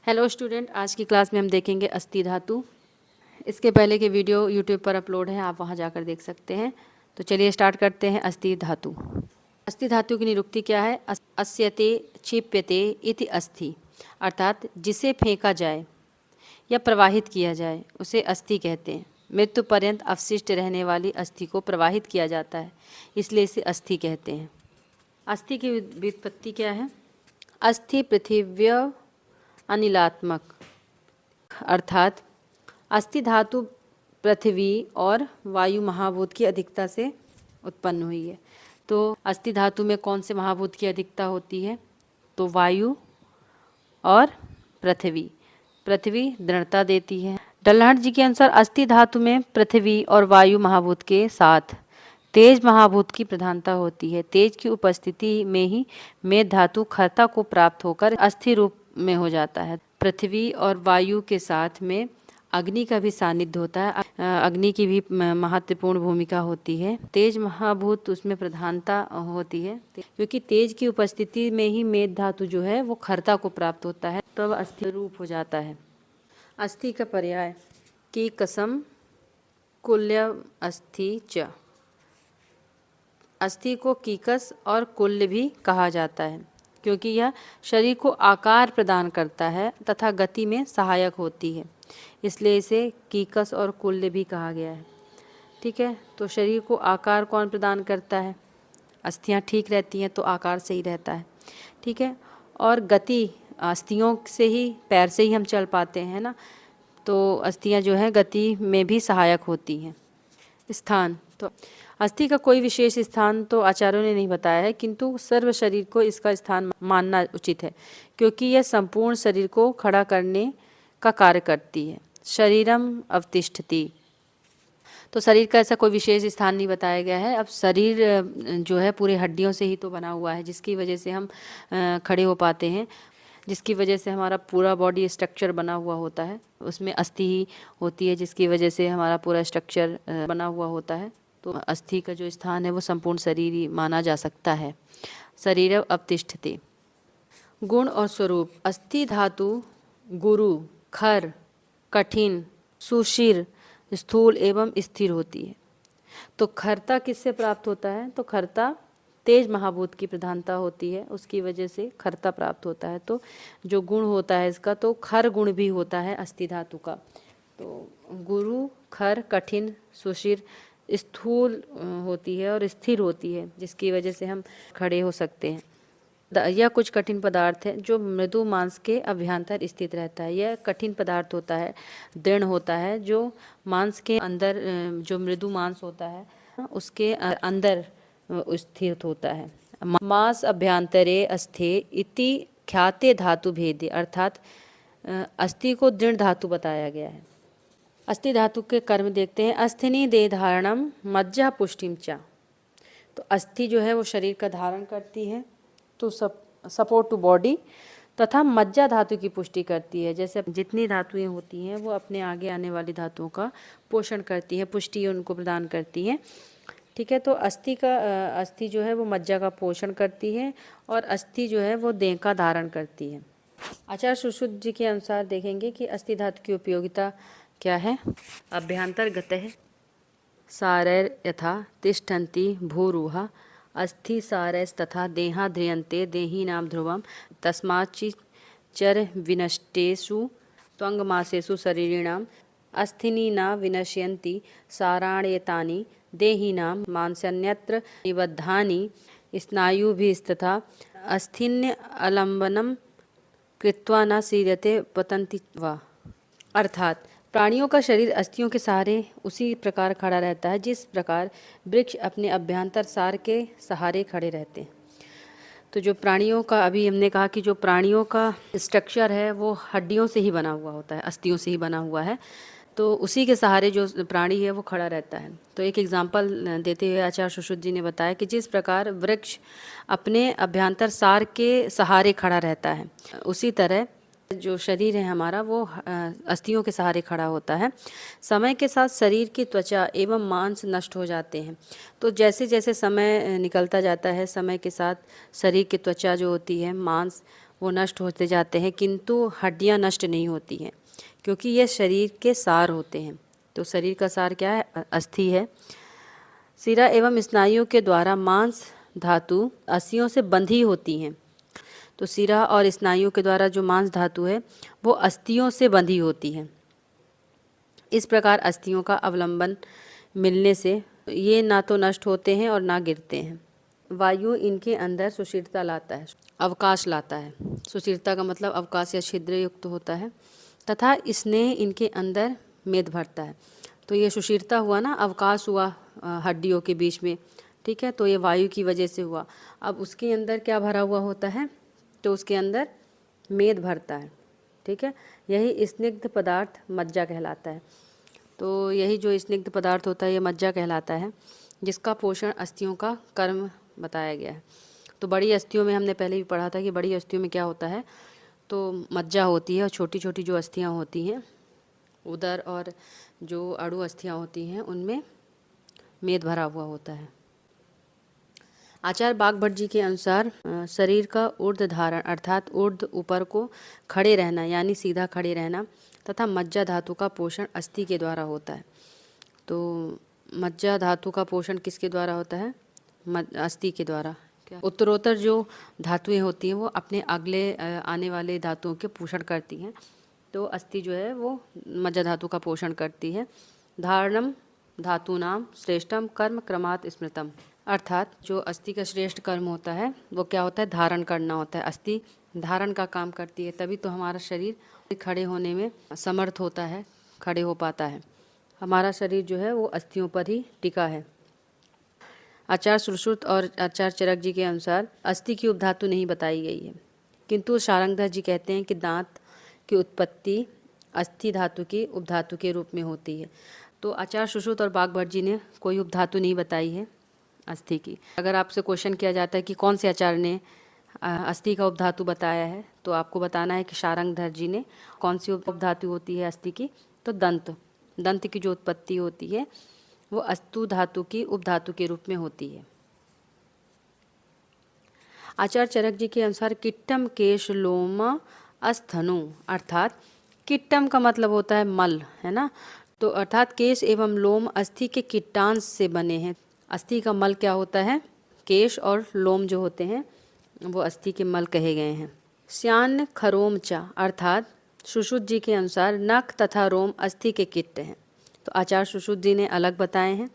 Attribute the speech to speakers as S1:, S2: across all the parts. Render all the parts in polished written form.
S1: Hello student, आज की class में हम देखेंगे अस्थि धातु। इसके पहले के वीडियो यूट्यूब पर अपलोड है, आप वहां जाकर देख सकते हैं। तो चलिए स्टार्ट करते हैं। अस्थि धातु। अस्थि धातु की निरुक्ति क्या है? अस्यते क्षिप्यते इति अस्थि, अर्थात जिसे फेंका जाए या प्रवाहित किया जाए उसे अस्थि कहते हैं। मृत्यु पर्यंत अवशिष्ट रहने वाली अस्थि को प्रवाहित किया जाता है, इसलिए इसे अस्थि कहते हैं। अस्थि की व्युत्पत्ति क्या है? अस्थि पृथिव्य अनिलात्मक, अर्थात अस्थि धातु पृथ्वी और वायु महाभूत की अधिकता से उत्पन्न हुई है। तो अस्थि धातु में कौन से महाभूत की अधिकता होती है? तो वायु और पृथ्वी। पृथ्वी दृढ़ता देती है। डल्हट जी के अनुसार अस्थि धातु में पृथ्वी और वायु महाभूत के साथ तेज महाभूत की प्रधानता होती है। तेज की उपस्थिति में ही मेद धातु खरता को प्राप्त होकर अस्थि रूप में हो जाता है। पृथ्वी और वायु के साथ में अग्नि का भी सानिध्य होता है। अग्नि की भी महत्वपूर्ण भूमिका होती है। तेज महाभूत उसमें प्रधानता होती है, क्योंकि तेज की उपस्थिति में ही मेद धातु जो है वो खरता को प्राप्त होता है, तब अस्थि रूप हो जाता है। अस्थि का पर्याय की कसम कुल्य अस्थि च। अस्थि को कीकस और कुल्य भी कहा जाता है, क्योंकि यह शरीर को आकार प्रदान करता है तथा गति में सहायक होती है, इसलिए इसे कीकस और कुल्य भी कहा गया है। ठीक है, तो शरीर को आकार कौन प्रदान करता है? अस्थियां ठीक रहती हैं तो आकार सही रहता है। ठीक है, और गति अस्थियों से ही, पैर से ही हम चल पाते हैं ना, तो अस्थियां जो है गति में भी सहायक होती हैं। स्थान, तो अस्थि का कोई विशेष स्थान तो आचार्यों ने नहीं बताया है, किंतु सर्व शरीर को इसका स्थान मानना उचित है, क्योंकि यह संपूर्ण शरीर को खड़ा करने का कार्य करती है। शरीरम अवतिष्ठति, तो शरीर का ऐसा कोई विशेष स्थान नहीं बताया गया है। अब शरीर जो है पूरे हड्डियों से ही तो बना हुआ है, जिसकी वजह से हम खड़े हो पाते हैं, जिसकी वजह से हमारा पूरा बॉडी स्ट्रक्चर बना हुआ होता है। उसमें अस्थि ही होती है जिसकी वजह से हमारा पूरा स्ट्रक्चर बना हुआ होता है। तो अस्थि का जो स्थान है वो संपूर्ण शरीर ही माना जा सकता है। शरीर अवतिष्ठते। गुण और स्वरूप। अस्थि धातु गुरु, खर, कठिन, सुशिर, स्थूल एवं स्थिर होती है। तो खरता किससे प्राप्त होता है? तो खरता तेज महाभूत की प्रधानता होती है, उसकी वजह से खरता प्राप्त होता है। तो जो गुण होता है इसका, तो खर गुण भी होता है अस्थि धातु का। तो गुरु, खर, कठिन, सुशिर, स्थूल होती है और स्थिर होती है, जिसकी वजह से हम खड़े हो सकते हैं। यह कुछ कठिन पदार्थ है जो मृदु मांस के अभ्यंतर स्थित रहता है। यह कठिन पदार्थ होता है, दृढ़ होता है, जो मांस के अंदर, जो मृदु मांस होता है उसके अंदर स्थित होता है। मांस अभ्यंतरे अस्थे इति ख्याते धातु भेदे, अर्थात अस्थि को दृढ़ धातु बताया गया है। अस्थि धातु के कर्म देखते हैं। अस्थिनी देह धारणम मज्जा पुष्टिम चा, तो अस्थि जो है वो शरीर का धारण करती है, तो सपोर्ट टू बॉडी, तथा मज्जा धातु की पुष्टि करती है। जैसे जितनी धातुएं होती हैं वो अपने आगे आने वाली धातुओं का पोषण करती हैं, पुष्टि उनको प्रदान करती हैं। ठीक है, तो अस्थि जो है वो मज्जा का पोषण करती है और अस्थि जो है वो देह का धारण करती है। आचार्य सुश्रुत जी के अनुसार देखेंगे कि अस्थि धातु की उपयोगिता क्या है। अभ्यंतर्गतः सारैर यथा तिष्ठन्ति भूरुहा अस्थि सारैस्तथा देहा ध्रियन्ते देहीनां ध्रुवं तस्माच्चर विनष्टेषु त्वङ्गमासेषु शरीरिणाम् अस्थिनी न विनश्यन्ति साराण्येतानि देहीनां मांसन्यत्र निबद्धानि स्नायुभिस्तथा अस्थिन्य अलम्बनं कृत्वा न सीर्यते पतन्ति वा, अर्थात प्राणियों का शरीर अस्थियों के सहारे उसी प्रकार खड़ा रहता है जिस प्रकार वृक्ष अपने अभ्यंतर सार के सहारे खड़े रहते हैं। तो जो प्राणियों का, अभी हमने कहा कि जो प्राणियों का स्ट्रक्चर है वो हड्डियों से ही बना हुआ होता है, अस्थियों से ही बना हुआ है, तो उसी के सहारे जो प्राणी है वो खड़ा रहता है। तो एक एग्जाम्पल देते हुए आचार्य सुश्रुत जी ने बताया कि जिस प्रकार वृक्ष अपने अभ्यंतर सार के सहारे खड़ा रहता है, उसी तरह जो शरीर है हमारा वो अस्थियों के सहारे खड़ा होता है। समय के साथ शरीर की त्वचा एवं मांस नष्ट हो जाते हैं। तो जैसे जैसे समय निकलता जाता है, समय के साथ शरीर की त्वचा जो होती है, मांस, वो नष्ट होते जाते हैं, किंतु हड्डियाँ नष्ट नहीं होती हैं, क्योंकि ये शरीर के सार होते हैं। तो शरीर का सार क्या है? अस्थि है। सिरा एवं स्नायुओं के द्वारा मांस धातु अस्थियों से बंधी होती हैं। तो सिरा और स्नायुओं के द्वारा जो मांस धातु है वो अस्थियों से बंधी होती है। इस प्रकार अस्थियों का अवलंबन मिलने से ये ना तो नष्ट होते हैं और ना गिरते हैं। वायु इनके अंदर सुशिरता लाता है, अवकाश लाता है। सुशिरता का मतलब अवकाश या छिद्र युक्त होता है, तथा स्नेह इनके अंदर मेद भरता है। तो ये सुशिरता हुआ ना, अवकाश हुआ हड्डियों के बीच में, ठीक है, तो ये वायु की वजह से हुआ। अब उसके अंदर क्या भरा हुआ होता है? तो उसके अंदर मेद भरता है, ठीक है। यही स्निग्ध पदार्थ मज्जा कहलाता है। तो यही जो स्निग्ध पदार्थ होता है ये मज्जा कहलाता है, जिसका पोषण अस्थियों का कर्म बताया गया है। तो बड़ी अस्थियों में हमने पहले भी पढ़ा था कि बड़ी अस्थियों में क्या होता है, तो मज्जा होती है, और छोटी छोटी जो अस्थियाँ होती हैं उदर और जो अणु अस्थियाँ होती हैं उनमें मेद भरा हुआ होता है। आचार्य बागभट्ट जी के अनुसार शरीर का ऊर्ध्व धारण अर्थात ऊर्ध्व ऊपर को खड़े रहना यानी सीधा खड़े रहना तथा मज्जा धातु का पोषण अस्थि के द्वारा होता है। तो मज्जा धातु का पोषण किसके द्वारा होता है? अस्थि के द्वारा। क्या उत्तरोत्तर जो धातुएं होती हैं वो अपने अगले आने वाले धातुओं के पोषण करती हैं। तो अस्थि जो है वो मज्जा धातु का पोषण करती है। धारणम धातूनाम श्रेष्ठम कर्म क्रमात् स्मृतम, अर्थात जो अस्थि का श्रेष्ठ कर्म होता है वो क्या होता है? धारण करना होता है। अस्थि धारण का काम करती है, तभी तो हमारा शरीर खड़े होने में समर्थ होता है, खड़े हो पाता है। हमारा शरीर जो है वो अस्थियों पर ही टिका है। आचार्य सुश्रुत और आचार्य चरक जी के अनुसार अस्थि की उपधातु नहीं बताई गई है, किंतु शारंगधर जी कहते हैं कि दांत की उत्पत्ति अस्थि धातु की उपधातु के रूप में होती है। तो आचार्य सुश्रुत और बागभट्ट जी ने कोई उपधातु नहीं बताई है अस्थि की। अगर आपसे क्वेश्चन किया जाता है कि कौन से आचार्य ने अस्थि का उपधातु बताया है, तो आपको बताना है कि शारंगधर जी ने। कौन सी उपधातु होती है अस्थि की? तो दंत की जो उत्पत्ति होती है वो अस्तु धातु की उपधातु के रूप में होती है। आचार्य चरक जी के अनुसार किट्टम केश लोम अस्थनु, अर्थात किट्टम का मतलब होता है मल, है ना। तो अर्थात केश एवं लोम अस्थि के किट्टांश से बने हैं। अस्थि का मल क्या होता है? केश और लोम जो होते हैं वो अस्थि के मल कहे गए हैं। श्यान खरोम चा, अर्थात सुश्रुत जी के अनुसार नख तथा रोम अस्थि के किट्ट हैं। तो आचार्य सुश्रुत जी ने अलग बताए हैं,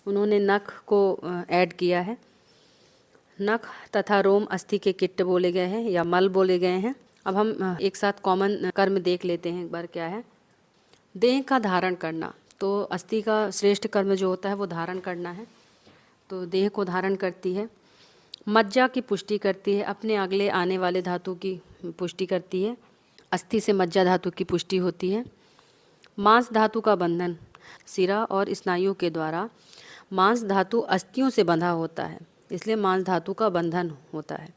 S1: उन्होंने नख को ऐड किया है। नख तथा रोम अस्थि के किट्ट बोले गए हैं या मल बोले गए हैं। अब हम एक साथ कॉमन कर्म देख लेते हैं एक बार। क्या है? देह का धारण करना। तो अस्थि का श्रेष्ठ कर्म जो होता है वो धारण करना है, तो देह को धारण करती है। मज्जा की पुष्टि करती है, अपने अगले आने वाले धातु की पुष्टि करती है। अस्थि से मज्जा धातु की पुष्टि होती है। मांस धातु का बंधन, सिरा और स्नायुओं के द्वारा मांस धातु अस्थियों से बंधा होता है, इसलिए मांस धातु का बंधन होता है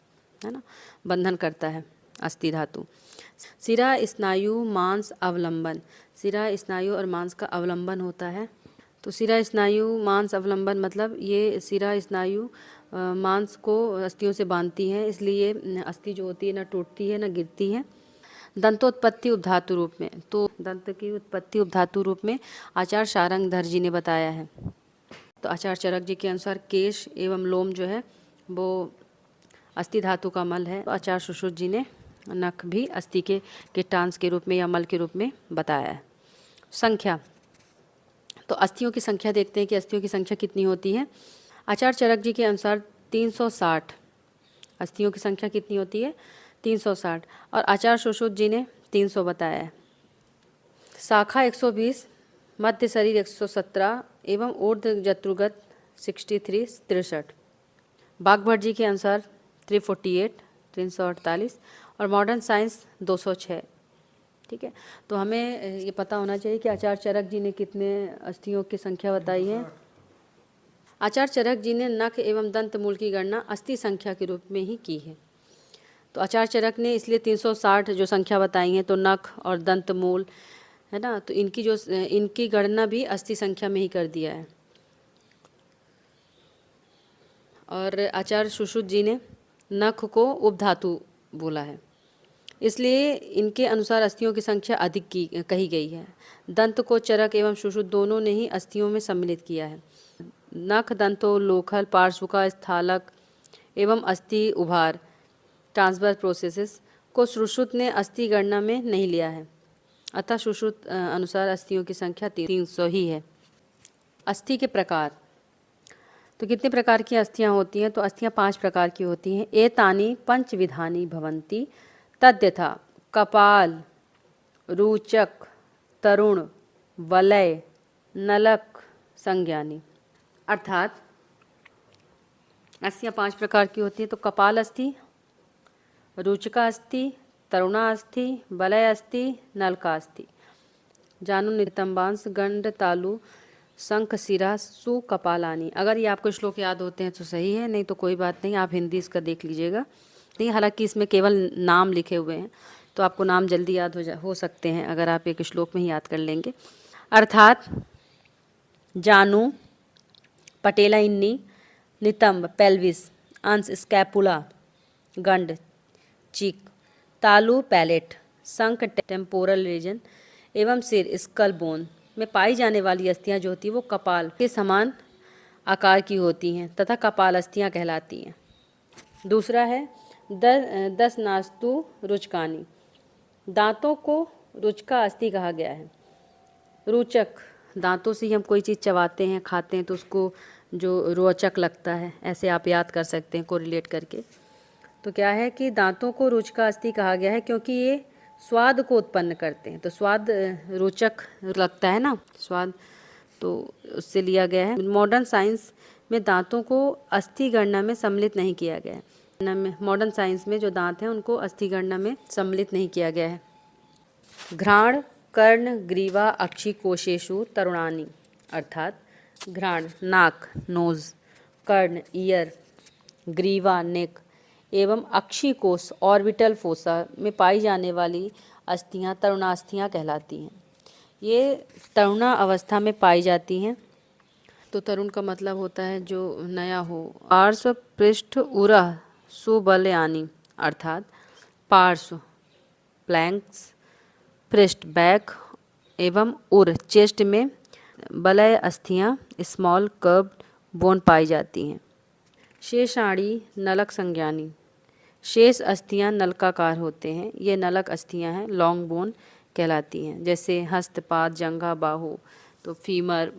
S1: ना, बंधन करता है अस्थि धातु। सिरा स्नायु मांस अवलंबन, सिरा स्नायु और मांस का अवलंबन होता है। तो सिरा स्नायु मांस अवलंबन मतलब ये सिरा स्नायु मांस को अस्थियों से बांधती हैं, इसलिए अस्थि जो होती है ना टूटती है ना गिरती है। दंतोत्पत्ति उपधातु रूप में, तो दंत की उत्पत्ति उपधातु रूप में आचार्य शारंगधर जी ने बताया है। तो आचार्य चरक जी के अनुसार केश एवं लोम जो है वो अस्थि धातु का मल है। तो आचार्य सुश्रुत जी ने नख भी अस्थि के कीटांश के रूप में या मल के रूप में बताया है। संख्या, तो अस्थियों की संख्या देखते हैं कि अस्थियों की संख्या कितनी होती है। आचार्य चरक जी के अनुसार 360 अस्थियों की संख्या कितनी होती है? 360, और आचार्य सुश्रुत जी ने 300 बताया है। शाखा 120, मध्य शरीर 117 एवं ऊर्ध्व जत्रुगत 63 बागभट्ट जी के अनुसार 348 348 और मॉडर्न साइंस 206। ठीक है, तो हमें ये पता होना चाहिए कि आचार्य चरक जी ने कितने अस्थियों की संख्या बताई है। आचार्य चरक जी ने नख एवं दंत मूल की गणना अस्थि संख्या के रूप में ही की है। तो आचार्य चरक ने इसलिए 360 जो संख्या बताई है, तो नख और दंत मूल है ना, तो इनकी गणना भी अस्थि संख्या में ही कर दिया है। और आचार्य सुश्रुत जी ने नख को उपधातु बोला है। इसलिए इनके अनुसार अस्थियों की संख्या अधिक की कही गई है। दंत को चरक एवं सुश्रुत दोनों ने ही अस्थियों में सम्मिलित किया है। नख, दंतोलोखल, पार्श्वका, स्थालक एवं अस्थि उभार ट्रांसवर्स प्रोसेसेस को सुश्रुत ने अस्थि गणना में नहीं लिया है। अतः सुश्रुत अनुसार अस्थियों की संख्या 300 ही है। अस्थि के प्रकार, तो कितने प्रकार की अस्थियां होती हैं? तो अस्थियां 5 प्रकार की होती हैं। एतानि पंचविधानि भवन्ति तद्यथा कपाल, रुचक, तरुण, वलय, नलक, संज्ञानी। अर्थात अस्थियां 5 प्रकार की होती हैं। तो कपाल अस्थि, रुचिका अस्थि, तरुणा अस्थि, वलय अस्थि, नलका अस्थि। जानु नितंबांस गंड तालु शंख सिरा सुकपालानी। अगर ये आपको श्लोक याद होते हैं तो सही है, नहीं तो कोई बात नहीं, आप हिंदी इसका देख लीजिएगा। नहीं, हालांकि इसमें केवल नाम लिखे हुए हैं तो आपको नाम जल्दी याद हो सकते हैं अगर आप एक श्लोक में ही याद कर लेंगे। अर्थात जानु पटेला इन्नी, नितंब पेल्विस, अंश स्कैपुला गंड चीक, तालु पैलेट, शंख टेम्पोरल रीजन एवं सिर स्कल बोन में पाई जाने वाली अस्थियां जो होती है वो कपाल के समान आकार की होती हैं तथा कपाल अस्थियां कहलाती हैं। दूसरा है 10 नास्तु रुचकानी। दांतों को रुचका अस्थि कहा गया है। रुचक, दांतों से ही हम कोई चीज़ चबाते हैं, खाते हैं तो उसको जो रोचक लगता है, ऐसे आप याद कर सकते हैं कोरिलेट करके। तो क्या है कि दांतों को रुचका अस्थि कहा गया है क्योंकि ये स्वाद को उत्पन्न करते हैं। तो स्वाद रोचक लगता है ना, स्वाद, तो उससे लिया गया है। मॉडर्न साइंस में दांतों को अस्थि गणना में सम्मिलित नहीं किया गया है। मॉडर्न साइंस में जो दांत हैं उनको अस्थि गणना में सम्मिलित नहीं किया गया है। घ्राण, कर्ण, ग्रीवा, अक्षि कोशेषु तरुणानी। अर्थात घ्राण नाक नोज, कर्ण ईयर, ग्रीवा नेक एवं अक्षि कोश ऑर्बिटल फोसा में पाई जाने वाली अस्थियां तरुणास्थियां कहलाती हैं। ये तरुणा अवस्था में पाई जाती हैं। तो तरुण का मतलब होता है जो नया हो। पार्श्व पृष्ठ उरह सुबलयानी। अर्थात पार्श्व प्लैंक्स, पृष्ठ बैक एवं उर चेस्ट में बलय अस्थियां स्मॉल कर्व्ड बोन पाई जाती हैं। शेषाणी नलक संज्ञानी। शेष अस्थियां नलकाकार होते हैं। ये नलक अस्थियां हैं, लॉन्ग बोन कहलाती हैं। जैसे हस्तपाद, जंघा, बाहु, तो फीमर,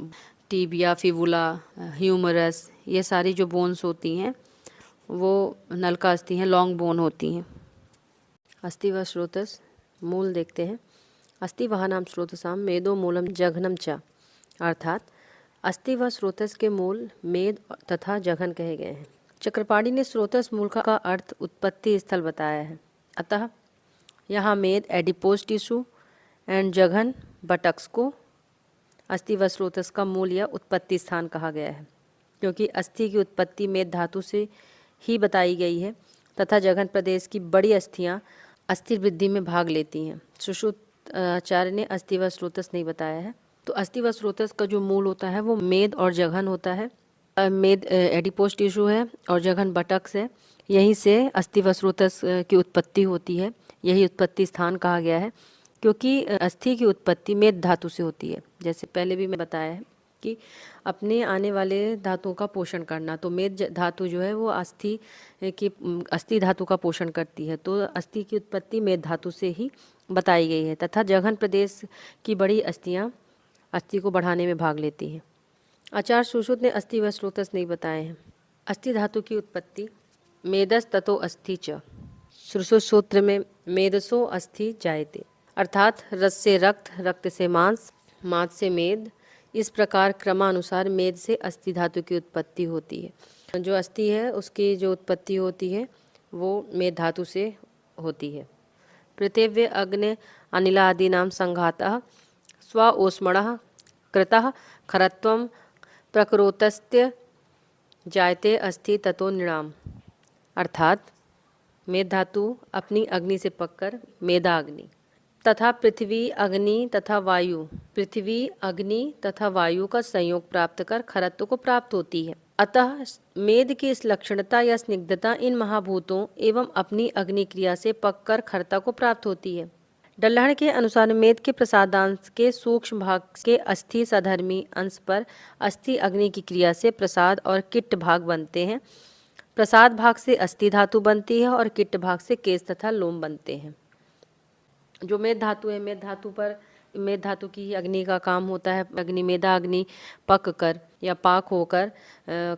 S1: टीबिया, फिबुला, ह्यूमरस, ये सारी जो बोन्स होती हैं वो नलका अस्थि हैं, लॉन्ग बोन होती हैं। अस्थि व स्रोतस मूल देखते हैं। अस्थि वाहनाम स्रोतसाम मेदो मूलम जघनम च। अर्थात अस्थि व स्रोतस के मूल मेद तथा जघन कहे गए हैं। चक्रपाणी ने स्रोतस मूल का अर्थ उत्पत्ति स्थल बताया है। अतः यहाँ मेद एडिपोज टिश्यू एंड जघन बटक्स को अस्थि व स्रोतस का मूल या उत्पत्ति स्थान कहा गया है, क्योंकि अस्थि की उत्पत्ति मेद धातु से ही बताई गई है तथा जघन प्रदेश की बड़ी अस्थियां अस्थि वृद्धि में भाग लेती हैं। सुश्रुत आचार्य ने अस्थि व स्रोतस नहीं बताया है। तो अस्थि व स्रोतस का जो मूल होता है वो मेद और जघन होता है। मेद एडिपोज टिश्यू है और जघन बटक्स है। यहीं से अस्थि व स्रोतस की उत्पत्ति होती है। यही उत्पत्ति स्थान कहा गया है, क्योंकि अस्थि की उत्पत्ति मेद धातु से होती है। जैसे पहले भी मैं बताया है कि अपने आने वाले धातुओं का पोषण करना, तो मेद धातु जो है वो अस्थि धातु का पोषण करती है। तो अस्थि की उत्पत्ति मेद धातु से ही बताई गई है तथा जघन प्रदेश की बड़ी अस्थियां अस्थि को बढ़ाने में भाग लेती हैं। आचार्य सुश्रुत ने अस्थि व स्रोतस नहीं बताए हैं। अस्थि धातु की उत्पत्ति मेदस ततो अस्थि च। सुश्रुत सूत्र में मेदसो अस्थि जायते, अर्थात रस से रक्त, रक्त से मांस, मांस से मेद, इस प्रकार क्रमानुसार मेद से अस्थि धातु की उत्पत्ति होती है। जो अस्थि है उसकी जो उत्पत्ति होती है वो मेद धातु से होती है। पृथिव्य अग्नि अनिलादीनां संघातः स्व ओष्मणः कृतः खरत्वं प्रकरोतस्त्य जायते अस्थि ततो नृणाम। अर्थात मेद धातु अपनी अग्नि से पककर मेदाग्नि तथा पृथ्वी अग्नि तथा वायु, पृथ्वी अग्नि तथा वायु का संयोग प्राप्त कर खरत्व को प्राप्त होती है। अतः मेद की इस लक्षणता या स्निग्धता इन महाभूतों एवं अपनी अग्नि क्रिया से पककर खरता को प्राप्त होती है। डल्हण के अनुसार मेद के प्रसादांश के सूक्ष्म भाग के अस्थि सधर्मी अंश पर अस्थि अग्नि की क्रिया से प्रसाद और किट्ट भाग बनते हैं। प्रसाद भाग से अस्थि धातु बनती है और किट्ट भाग से केश तथा लोम बनते हैं। जो मेद धातु है, मेद धातु की अग्नि का काम होता है। अग्नि मेदा अग्नि पक कर या पाक होकर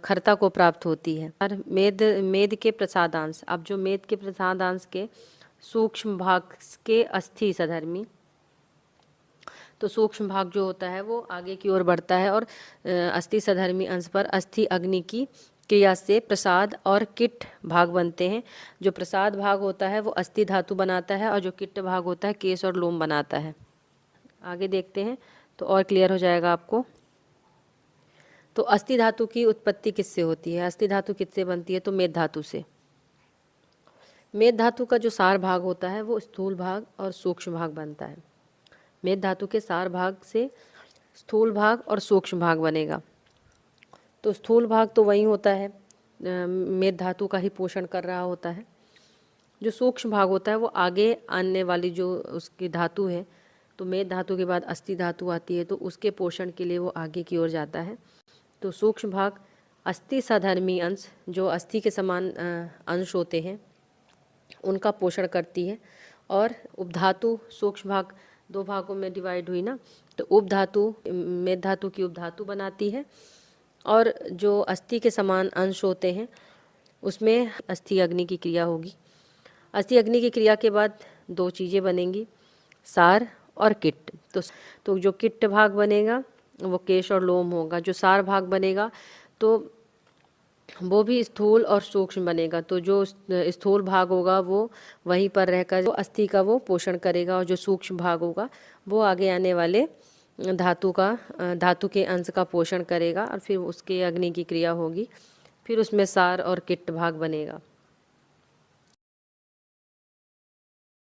S1: खरता को प्राप्त होती है। और मेद के प्रसादांश, अब जो मेद के प्रसादांश के सूक्ष्म भाग के अस्थि सधर्मी, तो सूक्ष्म भाग जो होता है वो आगे की ओर बढ़ता है और अस्थि सधर्मी अंश पर अस्थि अग्नि की क्रिया से प्रसाद और किट्ट भाग बनते हैं। जो प्रसाद भाग होता है वो अस्थि धातु बनाता है और जो किट्ट भाग होता है केश और लोम बनाता है। आगे देखते हैं तो और क्लियर हो जाएगा आपको। तो अस्थि धातु की उत्पत्ति किससे होती है? अस्थि धातु किससे बनती है? तो मेद धातु से। मेद धातु का जो सार भाग होता है वो स्थूल भाग और सूक्ष्म भाग बनता है। मेद धातु के सार भाग से स्थूल भाग और सूक्ष्म भाग बनेगा। तो स्थूल भाग तो वही होता है, मेद धातु का ही पोषण कर रहा होता है। जो सूक्ष्म भाग होता है वो आगे आने वाली जो उसकी धातु है, तो मेद धातु के बाद अस्थि धातु आती है, तो उसके पोषण के लिए वो आगे की ओर जाता है। तो सूक्ष्म भाग अस्थि सधर्मी अंश, जो अस्थि के समान अंश होते हैं, उनका पोषण करती है। और उपधातु, सूक्ष्म भाग दो भागों में डिवाइड हुई ना, तो उपधातु मेद धातु की उपधातु बनाती है और जो अस्थि के समान अंश होते हैं उसमें अस्थि अग्नि की क्रिया होगी। अस्थि अग्नि की क्रिया के बाद दो चीज़ें बनेंगी, सार और किट्ट। तो जो किट्ट भाग बनेगा वो केश और लोम होगा। जो सार भाग बनेगा तो वो भी स्थूल और सूक्ष्म बनेगा। तो जो स्थूल भाग होगा वो वहीं पर रहकर जो अस्थि का वो पोषण करेगा और जो सूक्ष्म भाग होगा वो आगे आने वाले धातु के अंश का पोषण करेगा और फिर उसके अग्नि की क्रिया होगी, फिर उसमें सार और किट्ट भाग बनेगा।